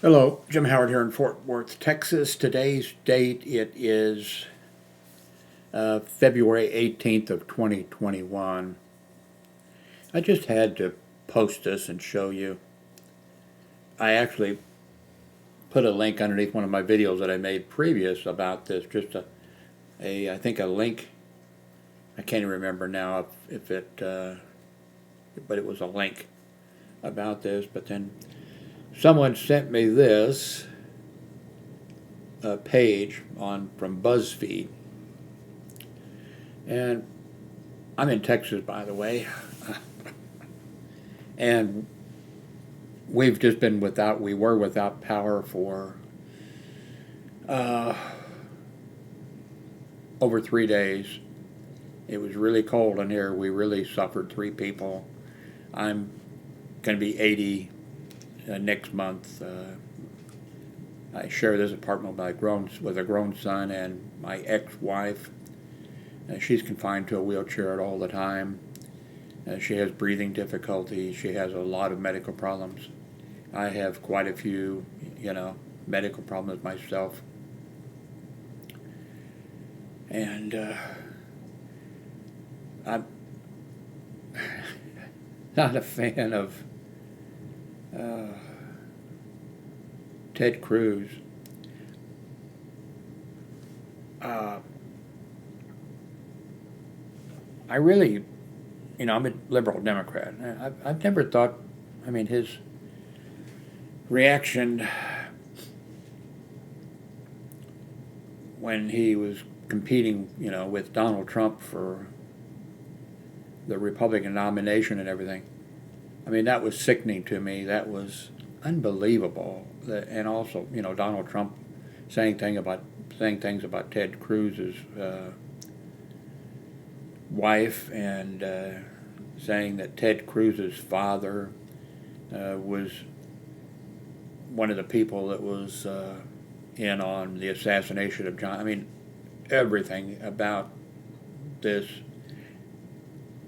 Hello, Jim Howard here in Fort Worth, Texas. Today's date it is February 18th of 2021. I just had to post this and show you. I actually put a link underneath one of my videos that I made previous about this. Just I think a link. I can't even remember now if it, but it was a link about this. But then someone sent me this page from BuzzFeed. And I'm in Texas, by the way. And we were without power for over 3 days. It was really cold in here. We really suffered, 3 people. I'm going to be 80 next month. I share this apartment with a grown son and my ex-wife. She's confined to a wheelchair all the time. She has breathing difficulties. She has a lot of medical problems. I have quite a few, medical problems myself. And I'm not a fan of Ted Cruz. I really, I'm a liberal Democrat. I've never thought, his reaction when he was competing, with Donald Trump for the Republican nomination and everything. That was sickening to me. That was unbelievable. And also, Donald Trump saying things about Ted Cruz's wife, and saying that Ted Cruz's father was one of the people that was in on the assassination of John. Everything about this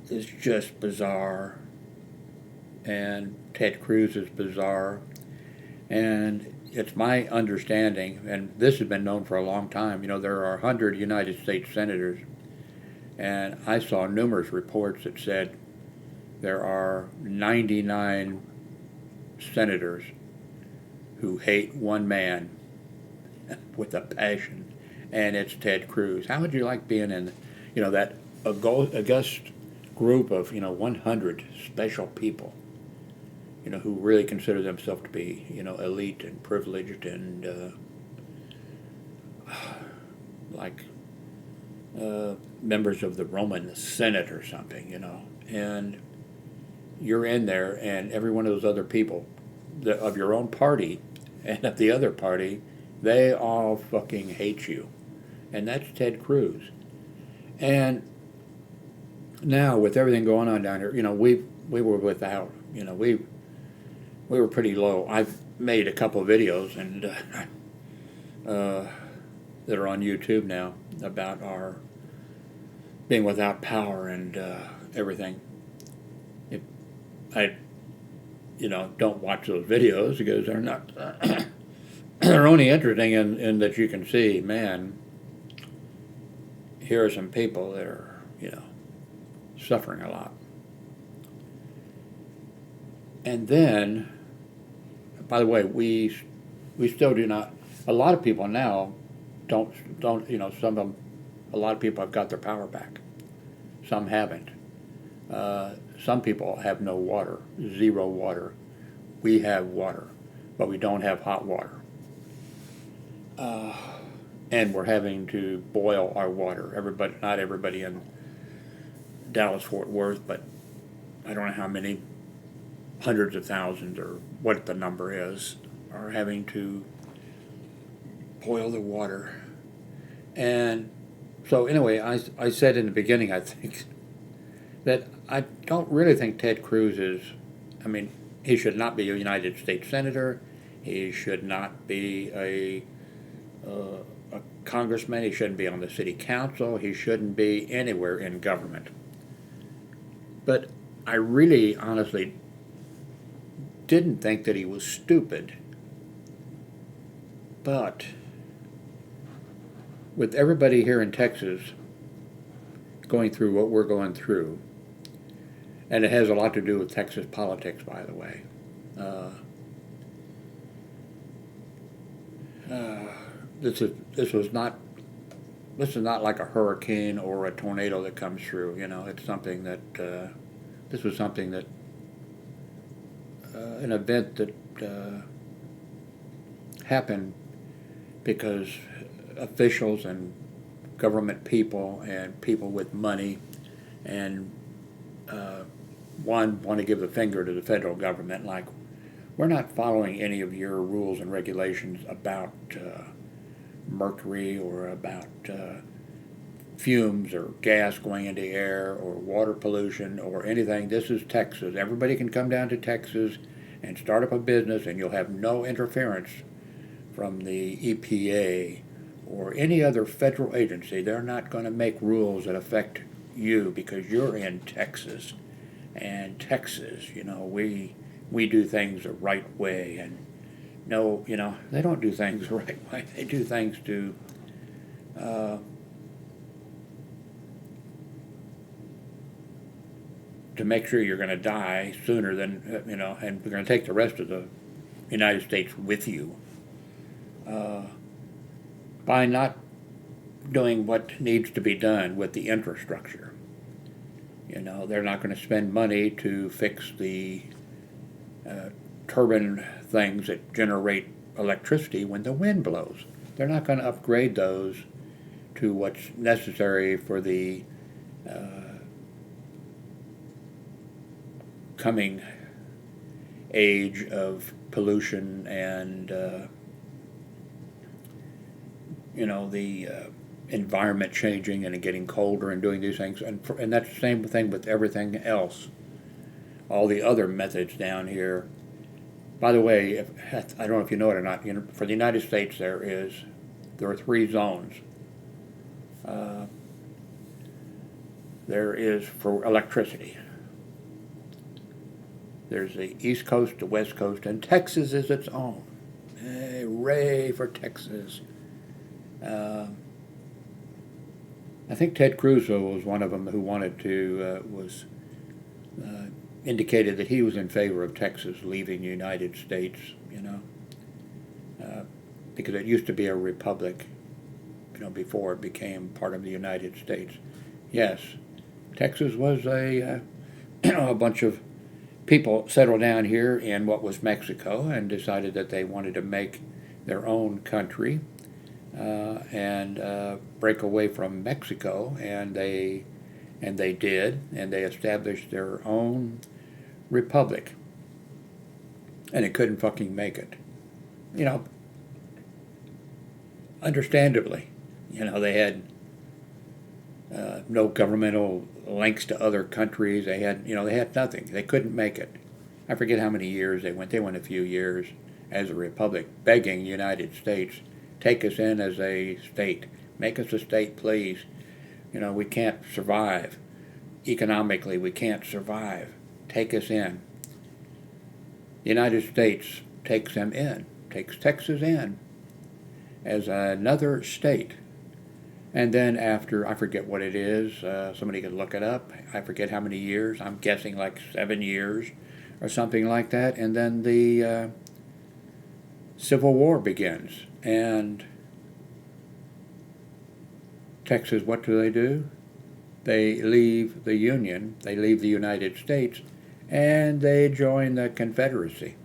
is just bizarre, and Ted Cruz is bizarre. And it's my understanding, and this has been known for a long time, there are 100 United States senators, and I saw numerous reports that said there are 99 senators who hate one man with a passion, and it's Ted Cruz. How would you like being in, that august group of, 100 special people, who really consider themselves to be, elite and privileged and like members of the Roman Senate or something, and you're in there, and every one of those other people of your own party and of the other party, they all fucking hate you. And that's Ted Cruz. And now with everything going on down here, we were without, we were pretty low. I've made a couple of videos and that are on YouTube now about our being without power and everything. I don't watch those videos because they're not they're only interesting in that you can see, man, here are some people that are, suffering a lot. And then, by the way, we still do not, a lot of people now don't, some of them, a lot of people have got their power back. Some haven't. Some people have no water, zero water. We have water, but we don't have hot water. And we're having to boil our water. Not everybody in Dallas-Fort Worth, but I don't know how many hundreds of thousands or what the number is, are having to boil the water. And so anyway, I said in the beginning, I think, that I don't really think Ted Cruz is, he should not be a United States Senator. He should not be a congressman. He shouldn't be on the city council. He shouldn't be anywhere in government. But I really, honestly, didn't think that he was stupid. But with everybody here in Texas going through what we're going through, and it has a lot to do with Texas politics, by the way. This is not like a hurricane or a tornado that comes through. You know, it's something that this was something that an event that happened because officials and government people and people with money and want to give the finger to the federal government, like, we're not following any of your rules and regulations about mercury or about fumes or gas going into air or water pollution or anything. This is Texas. Everybody can come down to Texas and start up a business, and you'll have no interference from the EPA or any other federal agency. They're not going to make rules that affect you because you're in Texas. And Texas, you know, we do things the right way. And no, you know, they don't do things the right way. They do things to make sure you're going to die sooner than, you know, and we're going to take the rest of the United States with you by not doing what needs to be done with the infrastructure. You know, they're not going to spend money to fix the turbine things that generate electricity when the wind blows. They're not going to upgrade those to what's necessary for the coming age of pollution and you know, the environment changing and getting colder and doing these things, and that's the same thing with everything else. All the other methods down here. By the way, I don't know if you know it or not. You know, for the United States, there are 3 zones. There is for electricity. There's the East Coast, the West Coast, and Texas is its own. Hooray for Texas. I think Ted Cruz was one of them who wanted to, indicated that he was in favor of Texas leaving the United States, you know, because it used to be a republic, you know, before it became part of the United States. Yes, Texas was a bunch of people settled down here in what was Mexico and decided that they wanted to make their own country and break away from Mexico, and they did, and they established their own republic, and it couldn't fucking make it, you know, understandably. You know, they had no governmental links to other countries. They had nothing. They couldn't make it. I forget how many years they went. They went a few years as a republic, begging the United States, take us in as a state. Make us a state, please. You know, we can't survive. Economically, we can't survive. Take us in. The United States takes them in, takes Texas in as another state. And then after, I forget what it is, somebody could look it up. I forget how many years. I'm guessing like 7 years or something like that. And then the Civil War begins. And Texas, what do? They leave the Union, they leave the United States, and they join the Confederacy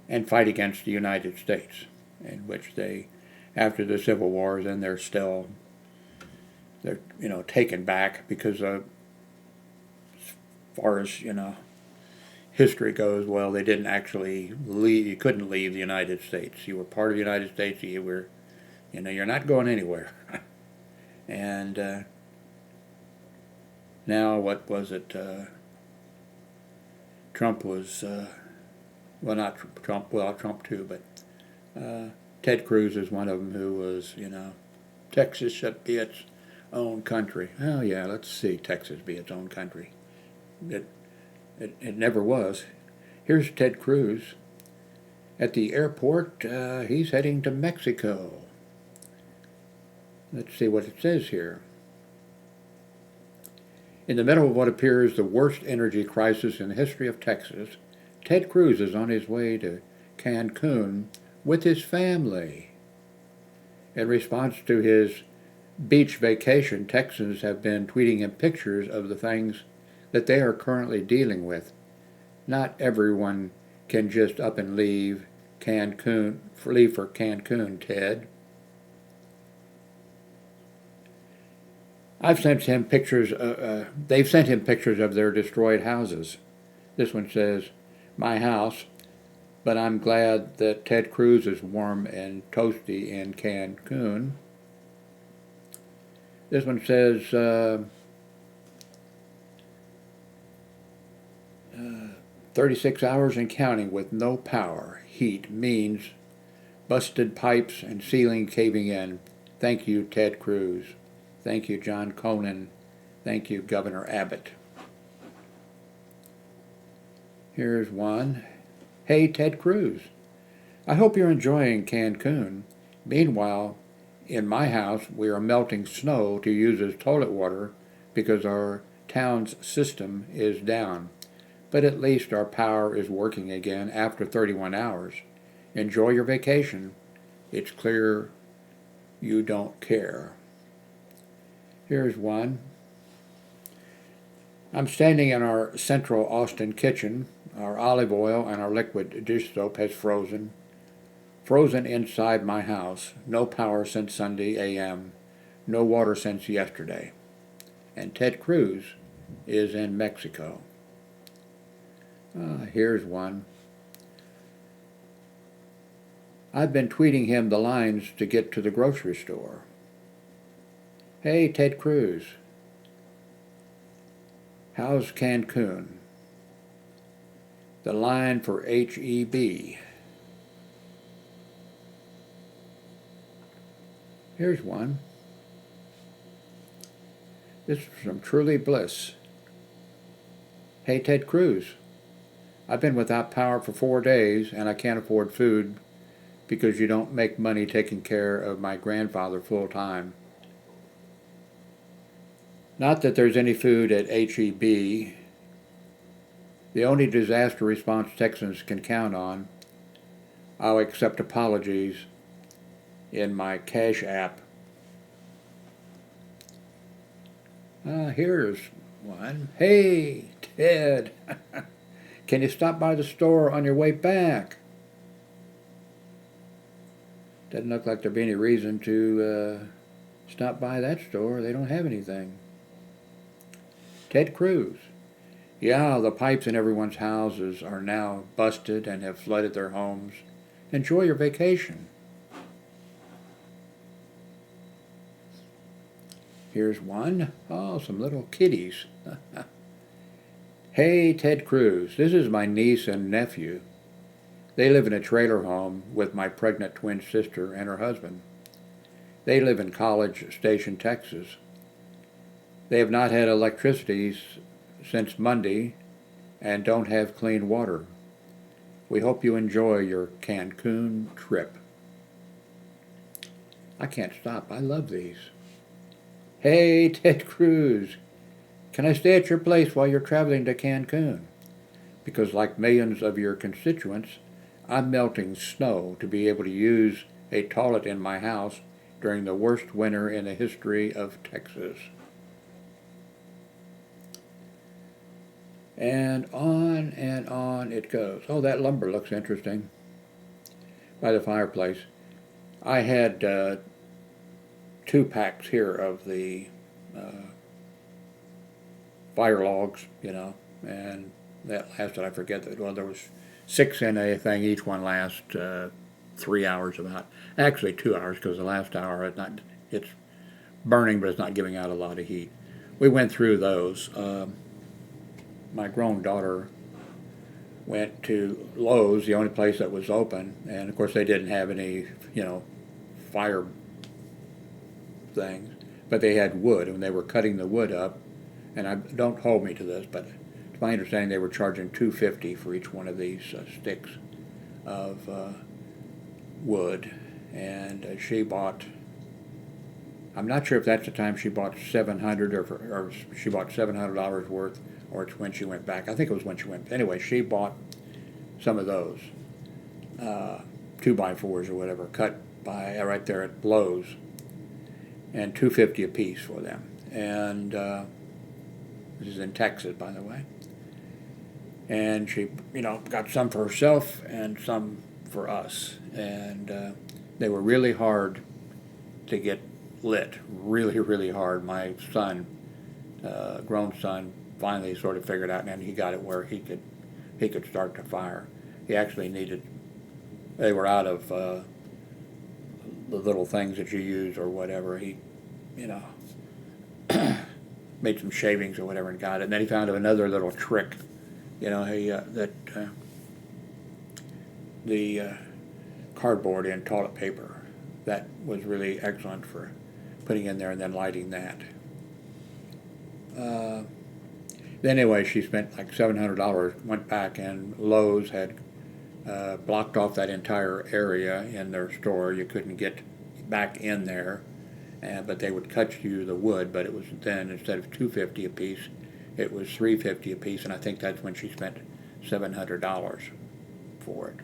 and fight against the United States, in which they, after the Civil Wars, and they're you know, taken back because as far as, you know, history goes, well, they didn't actually leave. You couldn't leave the United States. You were part of the United States. You were, you know, you're not going anywhere. And now, what was it? Trump was, well, not Trump, well, Trump too, but Ted Cruz is one of them who was, you know, Texas should be its own country. Oh, yeah, let's see Texas be its own country. It never was. Here's Ted Cruz At the airport, he's heading to Mexico. Let's see what it says here. In the middle of what appears the worst energy crisis in the history of Texas, Ted Cruz is on his way to Cancun with his family. In response to his beach vacation, Texans have been tweeting him pictures of the things that they are currently dealing with. Not everyone can just up and leave for Cancun, Ted. I've sent him pictures. They've sent him pictures of their destroyed houses. This one says, "My house, but I'm glad that Ted Cruz is warm and toasty in Cancun." This one says, 36 hours and counting with no power. Heat means busted pipes and ceiling caving in. Thank you, Ted Cruz. Thank you, John Conan. Thank you, Governor Abbott. Here's one. Hey, Ted Cruz. I hope you're enjoying Cancun. Meanwhile, in my house, we are melting snow to use as toilet water because our town's system is down. But at least our power is working again after 31 hours. Enjoy your vacation. It's clear you don't care. Here's one. I'm standing in our central Austin kitchen. Our olive oil and our liquid dish soap has frozen. Frozen inside my house. No power since Sunday a.m. No water since yesterday. And Ted Cruz is in Mexico. Here's one. I've been tweeting him the lines to get to the grocery store. Hey, Ted Cruz. How's Cancun? The line for HEB. Here's one. This is from Truly Bliss. Hey, Ted Cruz. I've been without power for 4 days and I can't afford food because you don't make money taking care of my grandfather full time. Not that there's any food at HEB. The only disaster response Texans can count on. I'll accept apologies in my Cash App. Here's one. Hey, Ted. Can you stop by the store on your way back? Doesn't look like there'd be any reason to stop by that store. They don't have anything. Ted Cruz. Yeah, the pipes in everyone's houses are now busted and have flooded their homes. Enjoy your vacation. Here's one. Oh, some little kitties. Hey, Ted Cruz. This is my niece and nephew. They live in a trailer home with my pregnant twin sister and her husband. They live in College Station, Texas. They have not had electricity since Monday and don't have clean water. We hope you enjoy your Cancun trip. I can't stop. I love these. Hey, Ted Cruz. Can I stay at your place while you're traveling to Cancun? Because like millions of your constituents, I'm melting snow to be able to use a toilet in my house during the worst winter in the history of Texas. And on it goes. Oh, that lumber looks interesting. By the fireplace. I had 2 packs here of the fire logs, and that lasted, I forget, well, there was 6 in a thing. Each one lasts 3 hours about. Actually 2 hours, because the last hour it's burning, but it's not giving out a lot of heat. We went through those. My grown daughter went to Lowe's, the only place that was open, and of course they didn't have any, fire things, but they had wood, and they were cutting the wood up, and don't hold me to this, but to my understanding they were charging $2.50 for each one of these sticks of wood, and she bought. I'm not sure if that's the time she bought 700 or she bought $700 worth, or it's when she went back. I think it was when she went. Anyway, she bought some of those 2x4s or whatever, cut by right there at Lowe's, and $2.50 a piece for them. And this is in Texas, by the way. And she, got some for herself and some for us. And they were really hard to get lit, really, really hard. My son, grown son, finally sort of figured out, and he got it where he could start to fire. He actually needed. They were out of the little things that you use or whatever. He, made some shavings or whatever and got it. And then he found another little trick, the cardboard and toilet paper. That was really excellent for putting in there and then lighting that. Then anyway, she spent like $700, went back, and Lowe's had blocked off that entire area in their store. You couldn't get back in there, but they would cut you the wood, but it was then, instead of $2.50 a piece, it was $3.50 a piece, and I think that's when she spent $700 for it.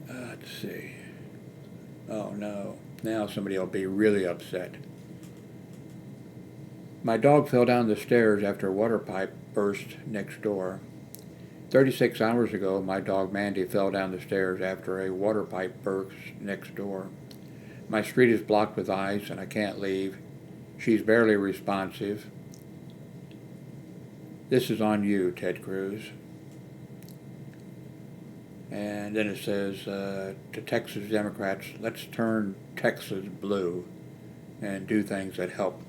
Let's see. Oh no, now somebody will be really upset. My dog fell down the stairs after a water pipe burst next door. 36 hours ago, my dog Mandy fell down the stairs after a water pipe burst next door. My street is blocked with ice and I can't leave. She's barely responsive. This is on you, Ted Cruz. And then it says, to Texas Democrats, let's turn Texas blue and do things that help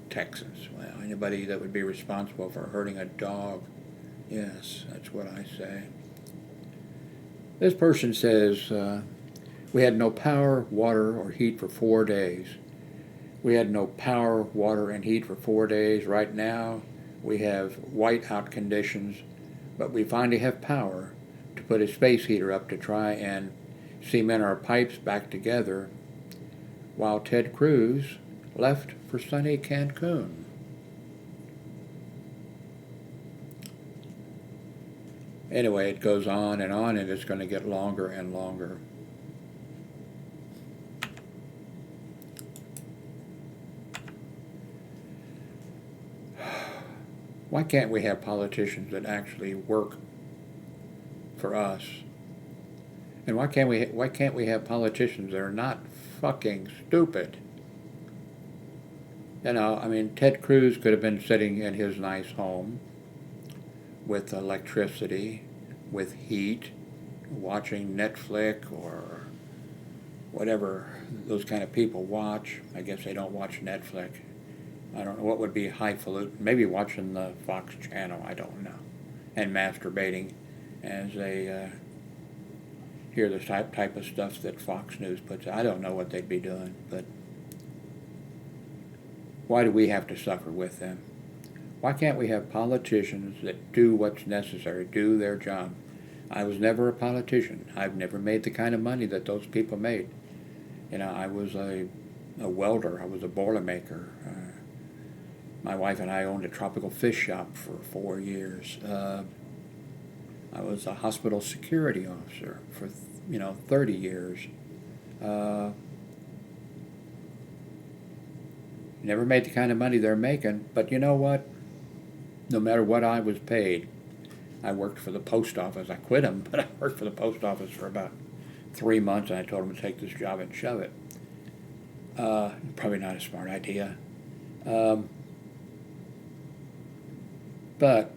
Texas. Well, anybody that would be responsible for hurting a dog, yes, that's what I say. This person says, we had no power, water, or heat for 4 days. We had no power, water, and heat for 4 days. Right now, we have whiteout conditions, but we finally have power to put a space heater up to try and cement our pipes back together, while Ted Cruz left for sunny Cancun. Anyway, it goes on, and it's going to get longer and longer. Why can't we have politicians that actually work for us? And why can't we have politicians that are not fucking stupid? Ted Cruz could have been sitting in his nice home with electricity, with heat, watching Netflix or whatever those kind of people watch. I guess they don't watch Netflix. I don't know what would be highfalutin. Maybe watching the Fox channel, I don't know. And masturbating as they hear the type of stuff that Fox News puts out. I don't know what they'd be doing, but why do we have to suffer with them? Why can't we have politicians that do what's necessary, do their job? I was never a politician. I've never made the kind of money that those people made. I was a welder. I was a Boilermaker. My wife and I owned a tropical fish shop for 4 years. I was a hospital security officer for 30 years. Never made the kind of money they're making, but you know what? No matter what I was paid, I worked for the post office. I quit them, but I worked for the post office for about 3 months, and I told them to take this job and shove it. Probably not a smart idea. But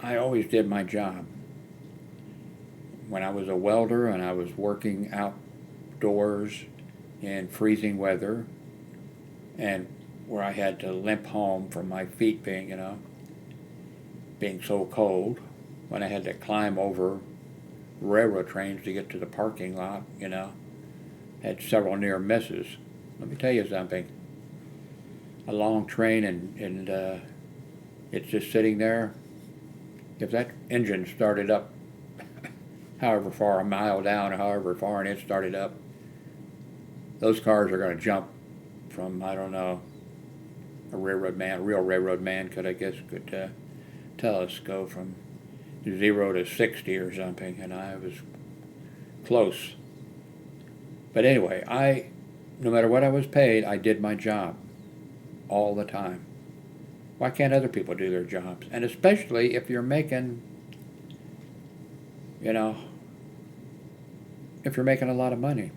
I always did my job. When I was a welder and I was working outdoors in freezing weather, and where I had to limp home from my feet being so cold, when I had to climb over railroad trains to get to the parking lot, had several near misses. Let me tell you something. A long train and it's just sitting there, if that engine started up however far, a mile down, or however far, and it started up, those cars are going to jump from, I don't know, a real railroad man could tell us, go from 0 to 60 or something, and I was close. But anyway, no matter what I was paid, I did my job all the time. Why can't other people do their jobs? And especially if you're making, if you're making a lot of money.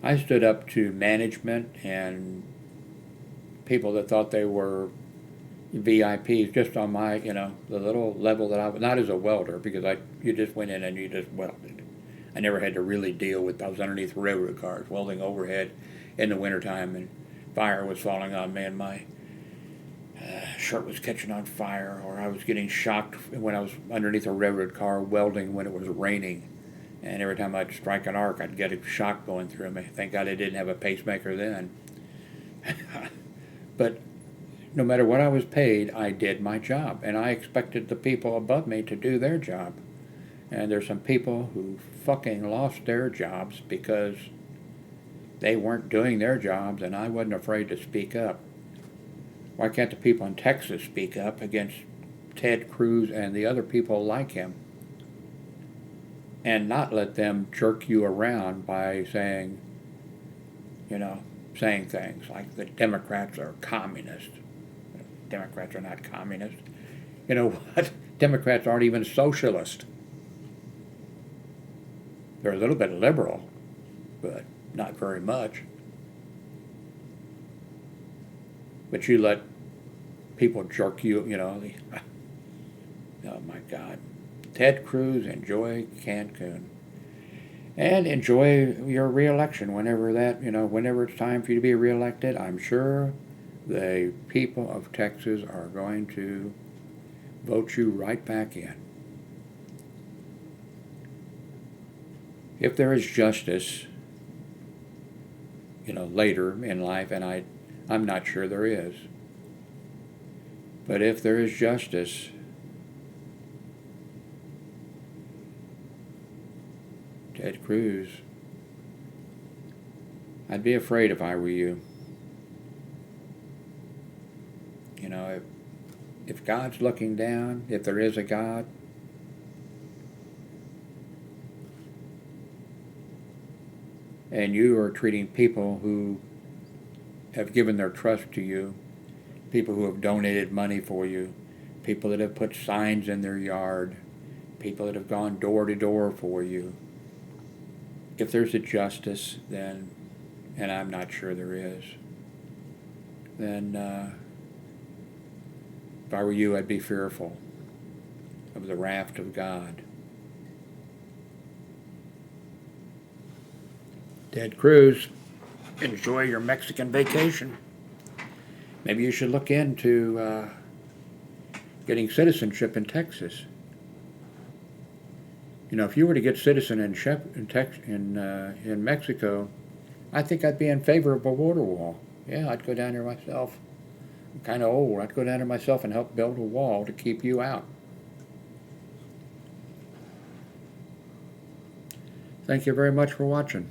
I stood up to management and people that thought they were VIPs just on my, the little level that I was, not as a welder, because you just went in and you just welded. I never had to really deal with, I was underneath railroad cars, welding overhead in the wintertime, and fire was falling on me, and my shirt was catching on fire, or I was getting shocked when I was underneath a railroad car welding when it was raining. And every time I'd strike an arc, I'd get a shock going through me. Thank God I didn't have a pacemaker then. But no matter what I was paid, I did my job. And I expected the people above me to do their job. And there's some people who fucking lost their jobs because they weren't doing their jobs, and I wasn't afraid to speak up. Why can't the people in Texas speak up against Ted Cruz and the other people like him? And not let them jerk you around by saying things like the Democrats are communist. Democrats are not communist. You know what? Democrats aren't even socialist. They're a little bit liberal, but not very much. But you let people jerk you, oh my God. Ted Cruz, enjoy Cancun. And enjoy your re-election whenever it's time for you to be re-elected. I'm sure the people of Texas are going to vote you right back in. If there is justice, later in life, and I'm not sure there is, but if there is justice, Ted Cruz, I'd be afraid if I were you. If God's looking down, if there is a God, and you are treating people who have given their trust to you, people who have donated money for you, people that have put signs in their yard, people that have gone door to door for you, if there's a justice, then, and I'm not sure there is, then if I were you, I'd be fearful of the wrath of God. Ted Cruz, enjoy your Mexican vacation. Maybe you should look into getting citizenship in Texas. If you were to get citizenship in Mexico, I think I'd be in favor of a border wall. Yeah, I'd go down there myself. I'm kind of old. I'd go down there myself and help build a wall to keep you out. Thank you very much for watching.